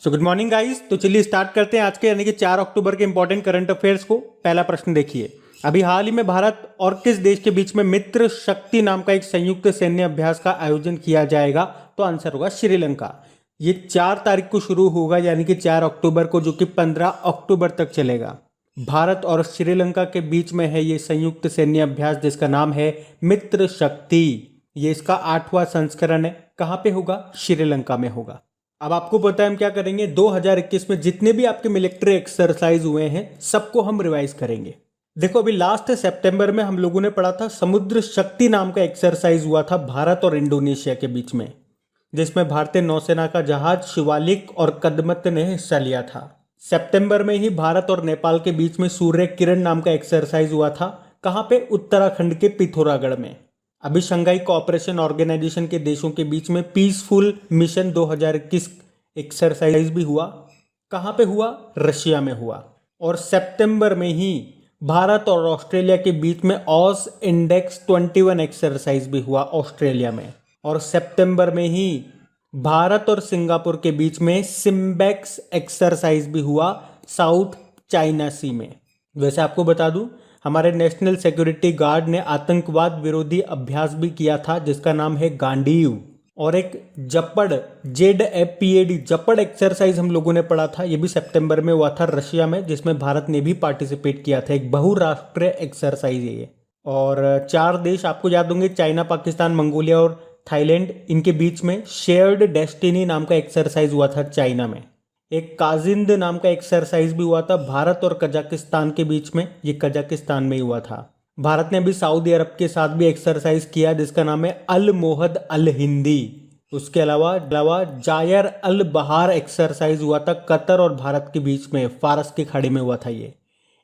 So good morning guys. तो चलिए start करते हैं आज के यानी कि 4 अक्टूबर के इंपॉर्टेंट करंट अफेयर्स को। पहला प्रश्न देखिए, अभी हाल ही में भारत और किस देश के बीच में मित्र शक्ति नाम का एक संयुक्त सैन्य अभ्यास का आयोजन किया जाएगा? तो आंसर होगा श्रीलंका। ये 4 तारीख को शुरू होगा यानी कि 4 अक्टूबर को, जो कि 15 अक्टूबर तक चलेगा। भारत और श्रीलंका के बीच में है ये संयुक्त सैन्य अभ्यास जिसका नाम है मित्र शक्ति। ये इसका 8वां संस्करण है। कहाँ पे होगा? श्रीलंका में होगा। अब आपको पता है हम क्या करेंगे, 2021 में जितने भी आपके मिलिट्री एक्सरसाइज हुए हैं सबको हम रिवाइज करेंगे। देखो, अभी लास्ट सितंबर में हम लोगों ने पढ़ा था समुद्र शक्ति नाम का एक्सरसाइज हुआ था भारत और इंडोनेशिया के बीच में, जिसमें भारतीय नौसेना का जहाज शिवालिक और कदमत ने हिस्सा लिया था। सितंबर में ही भारत और नेपाल के बीच में सूर्य किरण नाम का एक्सरसाइज हुआ था। कहाँ पे? उत्तराखंड के पिथौरागढ़ में। अभी शंघाई कोऑपरेशन ऑर्गेनाइजेशन के देशों के बीच में पीसफुल मिशन 2021 एक्सरसाइज भी हुआ। कहाँ पे हुआ? रशिया में हुआ। और सितंबर में ही भारत और ऑस्ट्रेलिया के बीच में ऑस इंडेक्स 21 एक्सरसाइज भी हुआ ऑस्ट्रेलिया में। और सितंबर में ही भारत और सिंगापुर के बीच में सिम्बेक्स एक्सरसाइज भी हुआ साउथ चाइना सी में। वैसे आपको बता दूं, हमारे नेशनल सिक्योरिटी गार्ड ने आतंकवाद विरोधी अभ्यास भी किया था जिसका नाम है गांडीव। और एक जपड़ ZFPAD जपड़ एक्सरसाइज हम लोगों ने पढ़ा था, ये भी सितंबर में हुआ था रशिया में, जिसमें भारत ने भी पार्टिसिपेट किया था। एक बहुराष्ट्रीय एक्सरसाइज है ये। और 4 देश आपको याद होंगे, चाइना, पाकिस्तान, मंगोलिया और थाईलैंड। इनके बीच में शेयर्ड डेस्टिनी नाम का एक्सरसाइज हुआ था चाइना में। एक काजिंद नाम का एक्सरसाइज भी हुआ था भारत और कजाकिस्तान के बीच में, ये कजाकिस्तान में ही हुआ था। भारत ने भी सऊदी अरब के साथ भी एक्सरसाइज किया जिसका नाम है अल मोहद अल हिंदी। उसके अलावा जायर अल बहार एक्सरसाइज हुआ था कतर और भारत के बीच में, फारस की खाड़ी में हुआ था ये।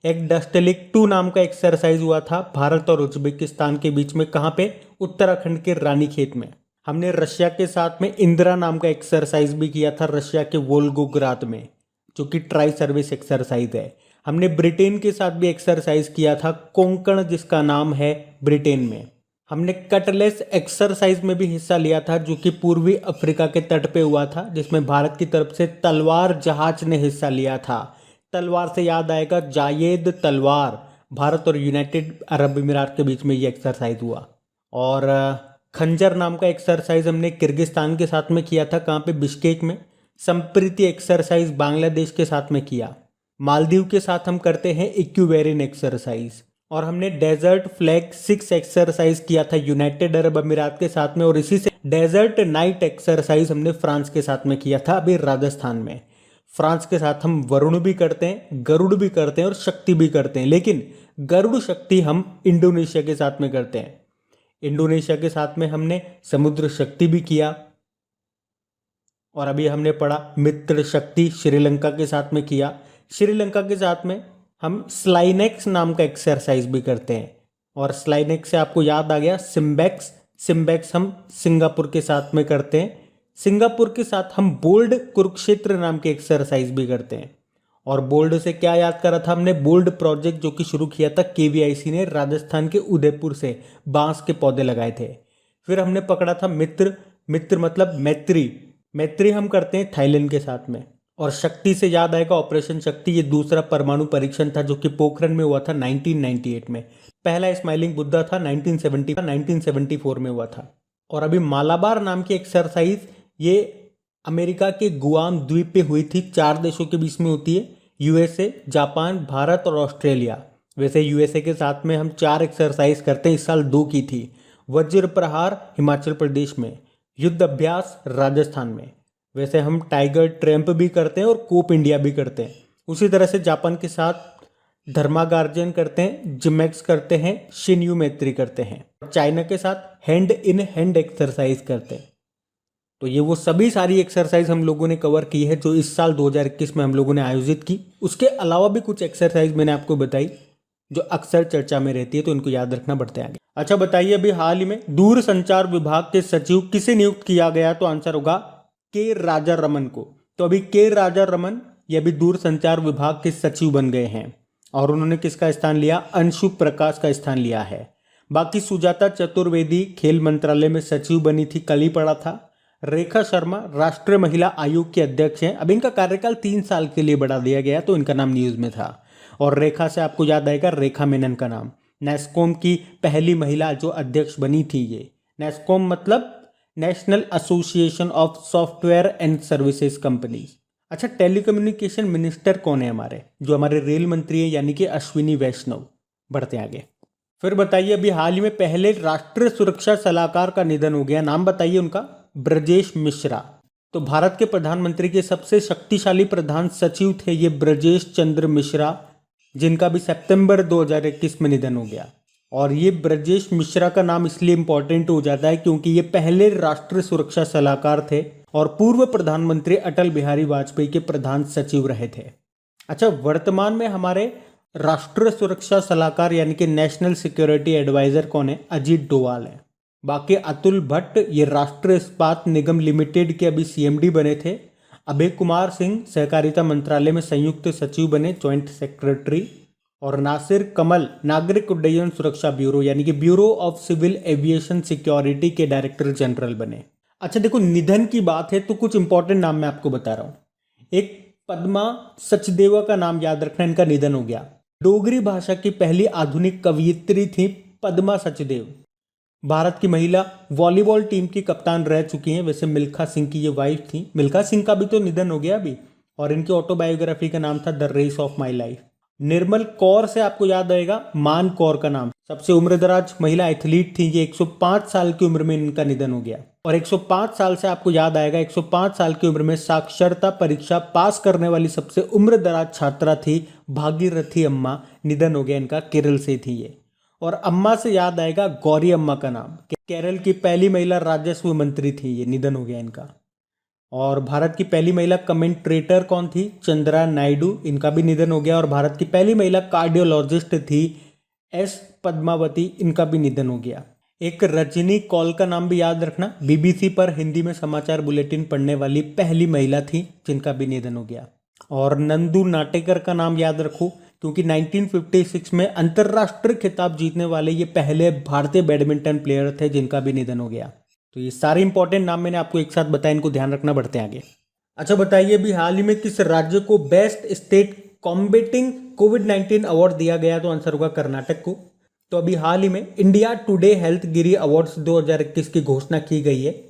एक डस्टलिक 2 नाम का एक्सरसाइज हुआ था भारत और उज्बेकिस्तान के बीच में। कहाँ पे? उत्तराखंड के रानीखेत में। हमने रशिया के साथ में इंदिरा नाम का एक्सरसाइज भी किया था रशिया के वोल्गोग्राद में, जो कि ट्राई सर्विस एक्सरसाइज है। हमने ब्रिटेन के साथ भी एक्सरसाइज किया था कोंकण, जिसका नाम है ब्रिटेन में। हमने कटलेस एक्सरसाइज में भी हिस्सा लिया था जो कि पूर्वी अफ्रीका के तट पे हुआ था, जिसमें भारत की तरफ से तलवार जहाज ने हिस्सा लिया था। तलवार से याद आएगा जायेद तलवार। भारत और यूनाइटेड अरब अमीरात के बीच में ये एक्सरसाइज हुआ। और खंजर नाम का एक्सरसाइज हमने किर्गिस्तान के साथ में किया था। कहाँ पे? बिश्केक में। संप्रीति एक्सरसाइज बांग्लादेश के साथ में किया। मालदीव के साथ हम करते हैं इक्विवेरिन एक्सरसाइज। और हमने डेजर्ट फ्लैग 6 एक्सरसाइज किया था यूनाइटेड अरब अमीरात के साथ में। और इसी से डेजर्ट नाइट एक्सरसाइज हमने फ्रांस के साथ में किया था अभी राजस्थान में। फ्रांस के साथ हम वरुण भी करते हैं, गरुड़ भी करते हैं और शक्ति भी करते हैं, लेकिन गरुड़ शक्ति हम इंडोनेशिया के साथ में करते हैं। इंडोनेशिया के साथ में हमने समुद्र शक्ति भी किया। और अभी हमने पढ़ा मित्र शक्ति श्रीलंका के साथ में किया। श्रीलंका के साथ में हम स्लाइनेक्स नाम का एक्सरसाइज भी करते हैं। और स्लाइनेक्स से आपको याद आ गया सिम्बेक्स। सिम्बेक्स हम सिंगापुर के साथ में करते हैं। सिंगापुर के साथ हम बोल्ड कुरुक्षेत्र नाम की एक्सरसाइज भी करते हैं। और बोल्ड से क्या याद करा था हमने? बोल्ड प्रोजेक्ट जो कि शुरू किया था KVIC ने राजस्थान के उदयपुर से, बांस के पौधे लगाए थे। फिर हमने पकड़ा था मित्र। मित्र मतलब मैत्री। मैत्री हम करते हैं थाईलैंड के साथ में। और शक्ति से याद आएगा ऑपरेशन शक्ति। ये दूसरा परमाणु परीक्षण था जो कि पोखरण में हुआ था 1998 में। पहला स्माइलिंग बुद्धा था 1974 में हुआ था। और अभी मालाबार नाम की एक्सरसाइज ये अमेरिका के गुआम द्वीप पे हुई थी। 4 देशों के बीच में होती है, USA, जापान, भारत और ऑस्ट्रेलिया। वैसे USA के साथ में हम 4 एक्सरसाइज करते हैं, इस साल 2 की थी। वज्र प्रहार हिमाचल प्रदेश में, युद्ध अभ्यास राजस्थान में। वैसे हम टाइगर ट्रैम्प भी करते हैं और कोप इंडिया भी करते हैं। उसी तरह से जापान के साथ धर्मागार्जन करते हैं, जिमेक्स करते हैं, शिन्यू मैत्री करते हैं। चाइना के साथ हैंड इन हैंड एक्सरसाइज करते हैं। तो ये वो सभी सारी एक्सरसाइज हम लोगों ने कवर की है जो इस साल 2021 में हम लोगों ने आयोजित की। उसके अलावा भी कुछ एक्सरसाइज मैंने आपको बताई जो अक्सर चर्चा में रहती है, तो इनको याद रखना बढ़ते आगे। अच्छा बताइए, अभी हाल ही में दूर संचार विभाग के सचिव किसे नियुक्त किया गया? तो आंसर होगा के राजा रमन को। तो अभी के राजा रमन ये अभी दूर संचार विभाग के सचिव बन गए हैं। और उन्होंने किसका स्थान लिया? अंशु प्रकाश का स्थान लिया है। बाकी सुजाता चतुर्वेदी खेल मंत्रालय में सचिव बनी थी, कल ही पढ़ा था। रेखा शर्मा राष्ट्रीय महिला आयोग के अध्यक्ष हैं। अब इनका कार्यकाल 3 साल के लिए बढ़ा दिया गया तो इनका नाम न्यूज में था। और रेखा से आपको याद आएगा रेखा मेनन का नाम, नेस्कॉम की पहली महिला जो अध्यक्ष बनी थी ये। नेस्कॉम मतलब national association of software and services companies. अच्छा, टेलीकम्युनिकेशन मिनिस्टर कौन है हमारे, जो हमारे रेल मंत्री हैं, यानी कि अश्विनी वैष्णव। बढ़ते आगे। फिर बताइए, अभी हाल ही में पहले राष्ट्रीय सुरक्षा सलाहकार का निधन हो गया, नाम बताइए उनका, ब्रजेश मिश्रा। तो भारत के प्रधानमंत्री के सबसे शक्तिशाली प्रधान सचिव थे ये ब्रजेश चंद्र मिश्रा, जिनका भी सितंबर 2021 में निधन हो गया। और ये ब्रजेश मिश्रा का नाम इसलिए इंपॉर्टेंट हो जाता है क्योंकि ये पहले राष्ट्रीय सुरक्षा सलाहकार थे और पूर्व प्रधानमंत्री अटल बिहारी वाजपेयी के प्रधान सचिव रहे थे। अच्छा, वर्तमान में हमारे राष्ट्रीय सुरक्षा सलाहकार यानी कि नेशनल सिक्योरिटी एडवाइजर कौन है, अजीत डोवाल है। बाकी अतुल भट्ट ये राष्ट्रीय इस्पात निगम लिमिटेड के अभी सीएमडी बने थे। अभय कुमार सिंह सहकारिता मंत्रालय में संयुक्त सचिव बने, ज्वाइंट सेक्रेटरी। और नासिर कमल नागरिक उड्डयन सुरक्षा ब्यूरो यानी कि bureau of civil aviation security के डायरेक्टर जनरल बने। अच्छा देखो, निधन की बात है तो कुछ इंपॉर्टेंट नाम मैं आपको बता रहा हूँ। एक पद्मा सचदेवा का नाम याद रखना, इनका निधन हो गया। डोगरी भाषा की पहली आधुनिक कवयित्री थी पद्मा सचदेव। भारत की महिला वॉलीबॉल टीम की कप्तान रह चुकी हैं। वैसे मिल्खा सिंह की ये वाइफ थी। मिल्खा सिंह का भी तो निधन हो गया अभी, और इनकी ऑटोबायोग्राफी का नाम था the race of my life. Nirmal Kaur से आपको याद आएगा मान कौर का नाम, सबसे उम्रदराज महिला एथलीट थी ये। 105 साल की उम्र में इनका निधन हो गया। और 105 साल से आपको याद आएगा 105 साल की उम्र में साक्षरता परीक्षा पास करने वाली सबसे उम्रदराज छात्रा थी भागीरथी अम्मा, निधन हो गया इनका, केरल से थी ये। और अम्मा से याद आएगा गौरी अम्मा का नाम, केरल की पहली महिला राजस्व मंत्री थी ये, निधन हो गया इनका। और भारत की पहली महिला कमेंट्रेटर कौन थी, चंद्रा नायडू, इनका भी निधन हो गया। और भारत की पहली महिला कार्डियोलॉजिस्ट थी एस पद्मावती, इनका भी निधन हो गया। एक रजनी कौल का नाम भी याद रखना, बीबीसी पर हिंदी में समाचार बुलेटिन पढ़ने वाली पहली महिला थी, जिनका भी निधन हो गया। और नंदू नाटेकर का नाम याद रखो क्योंकि 1956 में अंतर्राष्ट्रीय खिताब जीतने वाले ये पहले भारतीय बैडमिंटन प्लेयर थे, जिनका भी निधन हो गया। तो ये सारे इंपॉर्टेंट नाम मैंने आपको एक साथ बताया, इनको ध्यान रखना। बढ़ते हैं आगे। अच्छा बताइए, अभी हाल ही में किस राज्य को बेस्ट स्टेट कॉम्बेटिंग कोविड-19 अवार्ड दिया गया, तो आंसर होगा कर्नाटक को। तो अभी हाल ही में इंडिया टुडे हेल्थ गिरी अवार्ड्स 2021 की घोषणा की गई है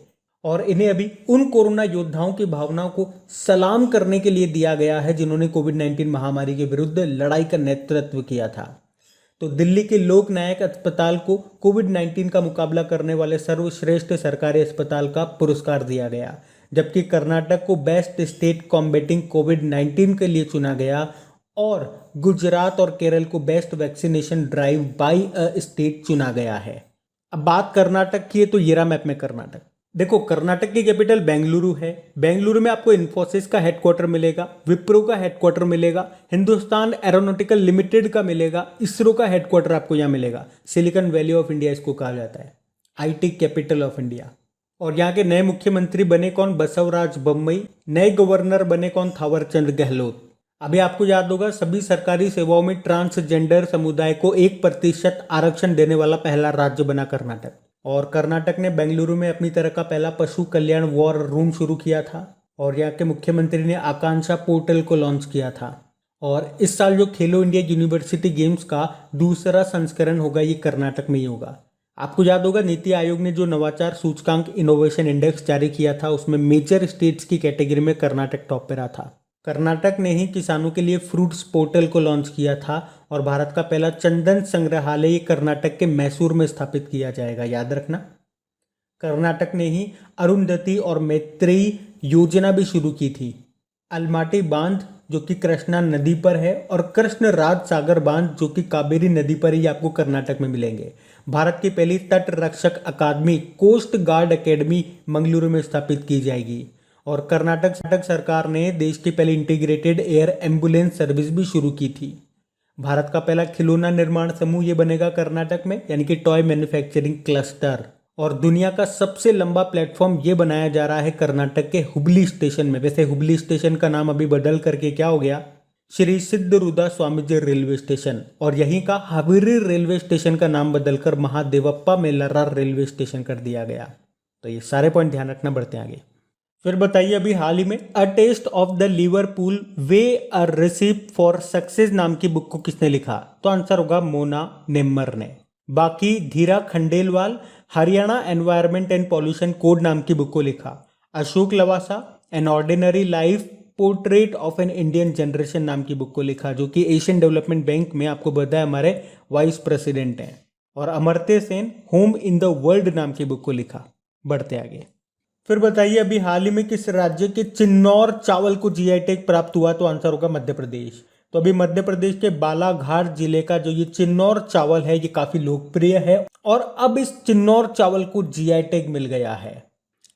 और इन्हें अभी उन कोरोना योद्धाओं की भावनाओं को सलाम करने के लिए दिया गया है जिन्होंने कोविड-19 महामारी के विरुद्ध लड़ाई का नेतृत्व किया था। तो दिल्ली के लोक नायक अस्पताल को कोविड-19 का मुकाबला करने वाले सर्वश्रेष्ठ सरकारी अस्पताल का पुरस्कार दिया गया, जबकि कर्नाटक को बेस्ट स्टेट कॉम्बेटिंग कोविड-19 के लिए चुना गया और गुजरात और केरल को best vaccination drive bye a state चुना गया है। अब बात कर्नाटक की है तो ये रहा मैप में कर्नाटक। देखो, कर्नाटक की कैपिटल बेंगलुरु है। बेंगलुरु में आपको इन्फोसिस का हेडक्वार्टर मिलेगा, विप्रो का हेडक्वार्टर मिलेगा, हिंदुस्तान एरोनॉटिकल लिमिटेड का मिलेगा, इसरो का हेडक्वार्टर आपको यहाँ मिलेगा। सिलिकॉन वैली ऑफ इंडिया इसको कहा जाता है, आईटी कैपिटल ऑफ इंडिया। और यहाँ के नए मुख्यमंत्री बने कौन, बसवराज बोम्मई। नए गवर्नर बने कौन, थावरचंद गहलोत। अभी आपको याद होगा सभी सरकारी सेवाओं में ट्रांसजेंडर समुदाय को 1% आरक्षण देने वाला पहला राज्य बना कर्नाटक। और कर्नाटक ने बेंगलुरु में अपनी तरह का पहला पशु कल्याण वॉर रूम शुरू किया था और यहाँ के मुख्यमंत्री ने आकांक्षा पोर्टल को लॉन्च किया था। और इस साल जो खेलो इंडिया यूनिवर्सिटी गेम्स का दूसरा संस्करण होगा ये कर्नाटक में ही होगा। आपको याद होगा नीति आयोग ने जो नवाचार सूचकांक इनोवेशन इंडेक्स जारी किया था उसमें मेजर स्टेट्स की कैटेगरी में कर्नाटक टॉप पे रहा था। कर्नाटक ने ही किसानों के लिए फ्रूट्स पोर्टल को लॉन्च किया था और भारत का पहला चंदन संग्रहालय कर्नाटक के मैसूर में स्थापित किया जाएगा, याद रखना। कर्नाटक ने ही अरुंधति और मैत्रेयी योजना भी शुरू की थी। अलमाटी बांध जो कि कृष्णा नदी पर है और कृष्ण राज सागर बांध जो कि कावेरी नदी पर ही आपको कर्नाटक में मिलेंगे। भारत की पहली तट रक्षक अकादमी कोस्ट गार्ड अकेडमी मंगलुरु में स्थापित की जाएगी। और कर्नाटक सरकार ने देश की पहली इंटीग्रेटेड एयर एम्बुलेंस सर्विस भी शुरू की थी। भारत का पहला खिलौना निर्माण समूह ये बनेगा कर्नाटक में, यानी कि टॉय मैन्युफैक्चरिंग क्लस्टर। और दुनिया का सबसे लंबा प्लेटफॉर्म ये बनाया जा रहा है कर्नाटक के हुबली स्टेशन में। वैसे हुबली स्टेशन का नाम अभी बदल करके क्या हो गया, श्री सिद्धरूदा स्वामीजी रेलवे स्टेशन। और यहीं का हावेरी रेलवे स्टेशन का नाम बदलकर महादेवप्पा मेल्लारा रेलवे स्टेशन कर दिया गया। तो ये सारे पॉइंट ध्यान रखना, बढ़ते हैं आगे। फिर बताइए अभी हाल ही में a test of the Liverpool way a receipt for success नाम की बुक को किसने लिखा? तो आंसर होगा मोना नेम्मर ने। बाकी Dhira Khandelwal Haryana environment and pollution code नाम की बुक को लिखा। Ashok Lavasa an ordinary life portrait of an Indian generation नाम की बुक को लिखा, जो कि एशियन डेवलपमेंट बैंक में आपको पता है हमारे वाइस प्रेसिडेंट हैं। और Amartya Sen home in the world नाम की बुक को लिखा। बढ़ते आगे। फिर बताइए अभी हाल ही में किस राज्य के चिन्नौर चावल को जीआई टैग प्राप्त हुआ? तो आंसर होगा मध्य प्रदेश। तो अभी मध्य प्रदेश के बालाघाट जिले का जो ये चिन्नौर चावल है ये काफी लोकप्रिय है और अब इस चिन्नौर चावल को जीआई टैग मिल गया है।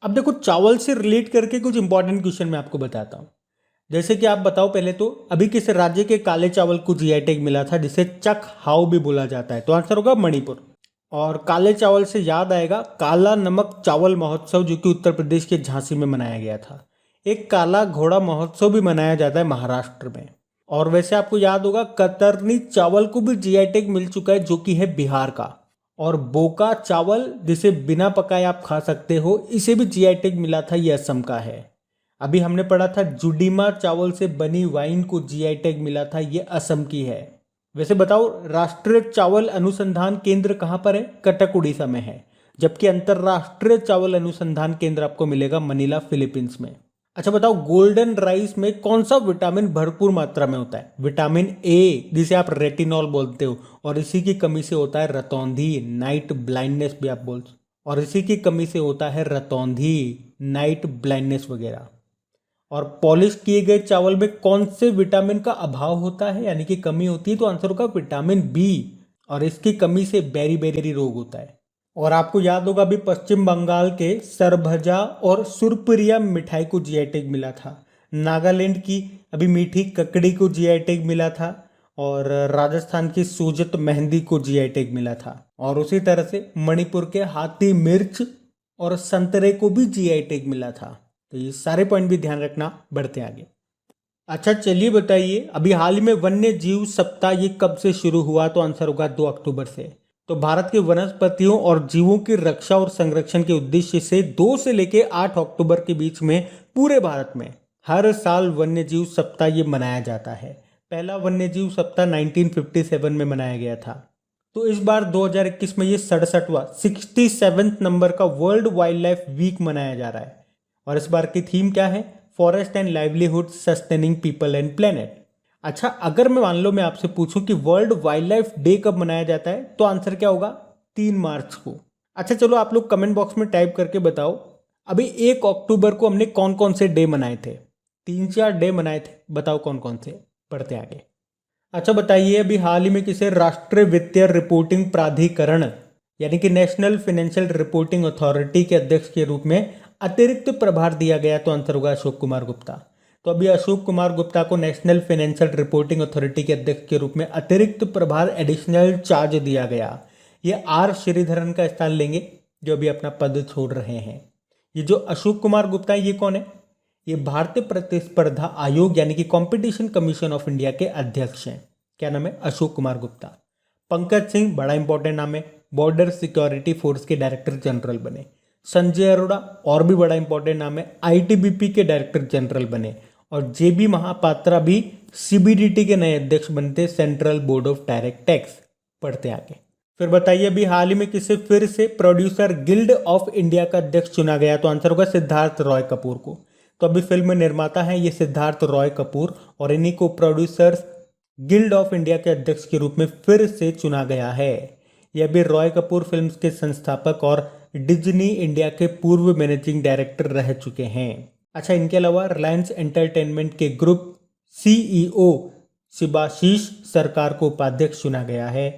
अब देखो चावल से रिलेट करके कुछ इंपॉर्टेंट क्वेश्चन मैं आपको बताता हूँ। जैसे कि आप बताओ पहले तो अभी किस राज्य के काले चावल को जीआई टैग मिला था जिसे चक हाउ भी बोला जाता है? तो आंसर होगा मणिपुर। और काले चावल से याद आएगा काला नमक चावल महोत्सव जो कि उत्तर प्रदेश के झांसी में मनाया गया था। एक काला घोड़ा महोत्सव भी मनाया जाता है महाराष्ट्र में। और वैसे आपको याद होगा कतरनी चावल को भी जीआई टैग मिल चुका है जो कि है बिहार का। और बोका चावल जिसे बिना पकाए आप खा सकते हो इसे भी जीआई टैग मिला था, ये असम का है। अभी हमने पढ़ा था जुडीमा चावल से बनी वाइन को जीआई टैग मिला था, ये असम की है। वैसे बताओ राष्ट्रीय चावल अनुसंधान केंद्र कहाँ पर है? कटक उड़ीसा में है। जबकि अंतरराष्ट्रीय चावल अनुसंधान केंद्र आपको मिलेगा मनीला फिलीपींस में। अच्छा बताओ गोल्डन राइस में कौन सा विटामिन भरपूर मात्रा में होता है? विटामिन ए जिसे आप रेटिनॉल बोलते हो, और इसी की कमी से होता है रतौंधी, नाइट ब्लाइंडनेस भी आप बोलते हो, और इसी की कमी से होता है रतौंधी, नाइट ब्लाइंडनेस वगैरह। और पॉलिश किए गए चावल में कौन से विटामिन का अभाव होता है यानी कि कमी होती है? तो आंसर होगा विटामिन बी, और इसकी कमी से बेरी रोग होता है। और आपको याद होगा अभी पश्चिम बंगाल के सरभजा और सुरपुरिया मिठाई को जीआई टैग मिला था। नागालैंड की अभी मीठी ककड़ी को जीआई टैग मिला था। और राजस्थान की सोजत मेहंदी को जीआई टैग मिला था। और उसी तरह से मणिपुर के हाथी मिर्च और संतरे को भी जीआई टैग मिला था। तो ये सारे पॉइंट भी ध्यान रखना, बढ़ते आगे। अच्छा चलिए बताइए अभी हाल ही में वन्य जीव सप्ताह ये कब से शुरू हुआ? तो आंसर होगा 2 अक्टूबर से। तो भारत के वनस्पतियों और जीवों की रक्षा और संरक्षण के उद्देश्य से 2 से लेकर 8 अक्टूबर के बीच में पूरे भारत में हर साल वन्य जीव सप्ताह ये मनाया जाता है। पहला वन्य जीव सप्ताह 1957 में मनाया गया था। तो इस बार 2021 में ये 67वां नंबर का वर्ल्ड वाइल्ड लाइफ वीक मनाया जा रहा है। और इस बार की थीम क्या है? Forest and livelihood sustaining people and planet. अच्छा अगर मैं मान लो मैं आपसे पूछूं कि वर्ल्ड वाइल्ड लाइफ डे कब मनाया जाता है तो आंसर क्या होगा? 3 मार्च को। अच्छा चलो आप लोग कमेंट बॉक्स में टाइप करके बताओ अभी 1 अक्टूबर को हमने कौन कौन से डे मनाए थे? 3-4 डे मनाए थे, बताओ कौन कौन से। पढ़ते आगे। अच्छा बताइए अभी हाल ही में किसे राष्ट्रीय वित्तीय रिपोर्टिंग प्राधिकरण यानी कि नेशनल फाइनेंशियल रिपोर्टिंग अथॉरिटी के अध्यक्ष के रूप में अतिरिक्त प्रभार दिया गया? तो आंसर होगा अशोक कुमार गुप्ता। तो अभी अशोक कुमार गुप्ता को नेशनल फाइनेंशियल रिपोर्टिंग अथॉरिटी के अध्यक्ष के रूप में अतिरिक्त प्रभार एडिशनल चार्ज दिया गया। ये आर श्रीधरन का स्थान लेंगे जो अभी अपना पद छोड़ रहे हैं। ये जो अशोक कुमार गुप्ता है ये कौन है? ये भारतीय प्रतिस्पर्धा आयोग यानी कि कॉम्पिटिशन कमीशन ऑफ इंडिया के अध्यक्ष हैं। क्या नाम है? अशोक कुमार गुप्ता। पंकज सिंह बड़ा इंपॉर्टेंट नाम है, बॉर्डर सिक्योरिटी फोर्स के डायरेक्टर जनरल बने। संजय अरोड़ा और भी बड़ा इंपॉर्टेंट नाम है, आईटीबीपी के डायरेक्टर जनरल बने। और जेबी महापात्रा भी सीबीडीटी के नए अध्यक्ष बनते, central board of direct tax. पढ़ते आगे। फिर बताइए अभी हाल ही में किसे फिर से प्रोड्यूसर गिल्ड ऑफ इंडिया का अध्यक्ष चुना गया? तो आंसर होगा सिद्धार्थ रॉय कपूर को। तो अभी फिल्म निर्माता हैं ये सिद्धार्थ रॉय कपूर और इन्हीं को प्रोड्यूसर्स गिल्ड ऑफ इंडिया के अध्यक्ष के रूप में फिर से चुना गया है। यह भी रॉय कपूर फिल्म्स के संस्थापक और डिज्नी इंडिया के पूर्व मैनेजिंग डायरेक्टर रह चुके हैं। अच्छा इनके अलावा रिलायंस एंटरटेनमेंट के ग्रुप सीईओ शिबाशीष सरकार को उपाध्यक्ष चुना गया है।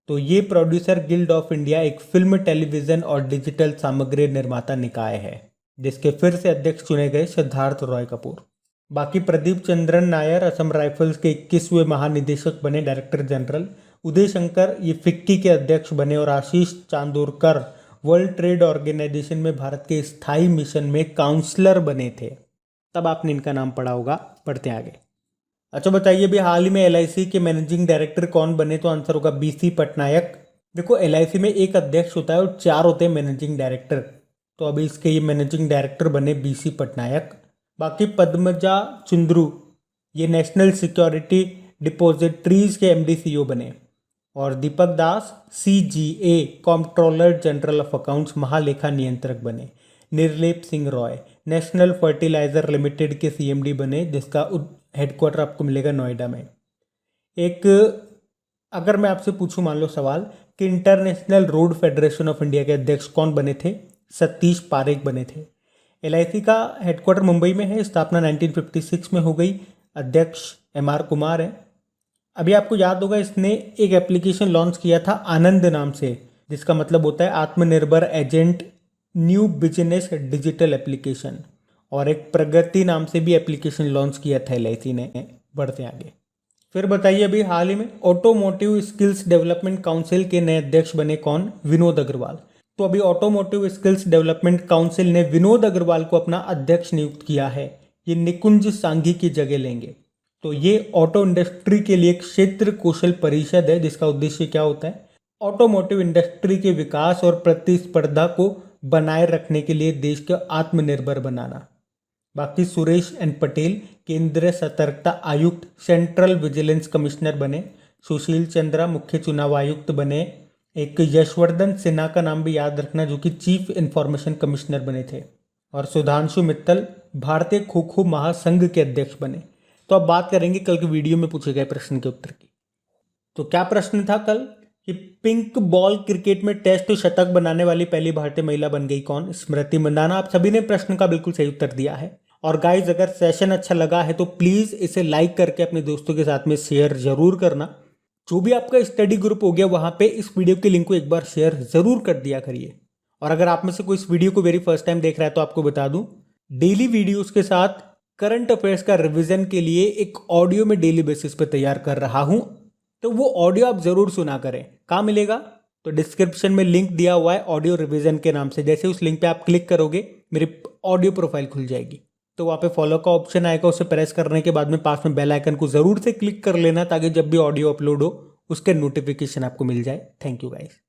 तो ये प्रोड्यूसर गिल्ड ऑफ इंडिया एक फिल्म, टेलीविजन और डिजिटल सामग्री निर्माता निकाय है जिसके फिर से अध्यक्ष चुने गए सिद्धार्थ रॉय कपूर। बाकी प्रदीप चंद्रन नायर असम राइफल्स के 21वें महानिदेशक बने डायरेक्टर जनरल। उदय शंकर ये फिक्की के अध्यक्ष बने और आशीष चांदोरकर वर्ल्ड ट्रेड ऑर्गेनाइजेशन में भारत के स्थायी मिशन में काउंसलर बने थे। तब आपने इनका नाम पढ़ा होगा। पढ़ते आगे। अच्छा बताइए भी हाल ही में एलआईसी के मैनेजिंग डायरेक्टर कौन बने? तो आंसर होगा बीसी पटनायक। देखो एलआईसी में एक अध्यक्ष होता है और 4 होते हैं मैनेजिंग डायरेक्टर। तो अभी इसके ये मैनेजिंग डायरेक्टर बने BC पटनायक। बाकी पद्मजा चुंद्रू ये नेशनल सिक्योरिटी डिपॉजिटरीज के MD CEO बने। और Deepak Das CGA controller general of accounts महालेखा नियंत्रक बने। Nirlep Singh Roy national fertilizer limited के CMD बने, जिसका हेडक्वार्टर आपको मिलेगा नोएडा में। एक अगर मैं आपसे पूछूं मान लो सवाल कि international road federation of India के अध्यक्ष कौन बने थे? सतीश पारेख बने थे। LIC का हेडक्वार्टर मुंबई में है, स्थापना 1956 में हो गई। अध्यक्ष MR कुमार है। अभी आपको याद होगा इसने एक एप्लीकेशन लॉन्च किया था आनंद नाम से, जिसका मतलब होता है आत्मनिर्भर agent new business digital application. और एक प्रगति नाम से भी एप्लीकेशन लॉन्च किया था LIC ने। बढ़ते आगे। फिर बताइए अभी हाल ही में ऑटोमोटिव स्किल्स डेवलपमेंट काउंसिल के नए अध्यक्ष बने कौन? विनोद अग्रवाल। तो अभी ऑटोमोटिव स्किल्स डेवलपमेंट काउंसिल ने विनोद अग्रवाल को अपना अध्यक्ष नियुक्त किया है। ये निकुंज सांघी की जगह लेंगे। तो ये ऑटो इंडस्ट्री के लिए एक क्षेत्र कौशल परिषद है, जिसका उद्देश्य क्या होता है? ऑटोमोटिव इंडस्ट्री के विकास और प्रतिस्पर्धा को बनाए रखने के लिए देश को आत्मनिर्भर बनाना। बाकी सुरेश एन पटेल केंद्रीय सतर्कता आयुक्त सेंट्रल विजिलेंस कमिश्नर बने। सुशील चंद्रा मुख्य चुनाव आयुक्त बने। एक यशवर्धन सिन्हा का नाम भी याद रखना, जो कि चीफ इंफॉर्मेशन कमिश्नर बने थे। और सुधांशु मित्तल भारतीय खो खो महासंघ के अध्यक्ष बने। तो अब बात करेंगे कल के वीडियो में पूछे गए प्रश्न के उत्तर की। तो क्या प्रश्न था कल कि पिंक बॉल क्रिकेट में टेस्ट शतक बनाने वाली पहली भारतीय महिला बन गई कौन? स्मृति मंदाना। आप सभी ने प्रश्न का बिल्कुल सही उत्तर दिया है। और गाइज अगर सेशन अच्छा लगा है तो प्लीज इसे लाइक करके अपने दोस्तों के साथ में शेयर जरूर करना। जो भी आपका स्टडी ग्रुप हो गया वहां पे इस वीडियो के लिंक को एक बार शेयर जरूर कर दिया करिए। और अगर आप में से कोई इस वीडियो को वेरी फर्स्ट टाइम देख रहा है तो आपको बता दूं, डेली वीडियोस के साथ करंट अफेयर्स का रिवीजन के लिए एक ऑडियो में डेली बेसिस पे तैयार कर रहा हूं। तो वो ऑडियो आप जरूर सुना करें। कहाँ मिलेगा? तो डिस्क्रिप्शन में लिंक दिया हुआ है ऑडियो रिवीजन के नाम से। जैसे उस लिंक पे आप क्लिक करोगे मेरी ऑडियो प्रोफाइल खुल जाएगी। तो वहाँ पे फॉलो का ऑप्शन आएगा, उसे प्रेस करने के बाद में पास में बेल आइकन को जरूर से क्लिक कर लेना, ताकि जब भी ऑडियो अपलोड हो उसके नोटिफिकेशन आपको मिल जाए। Thank you guys.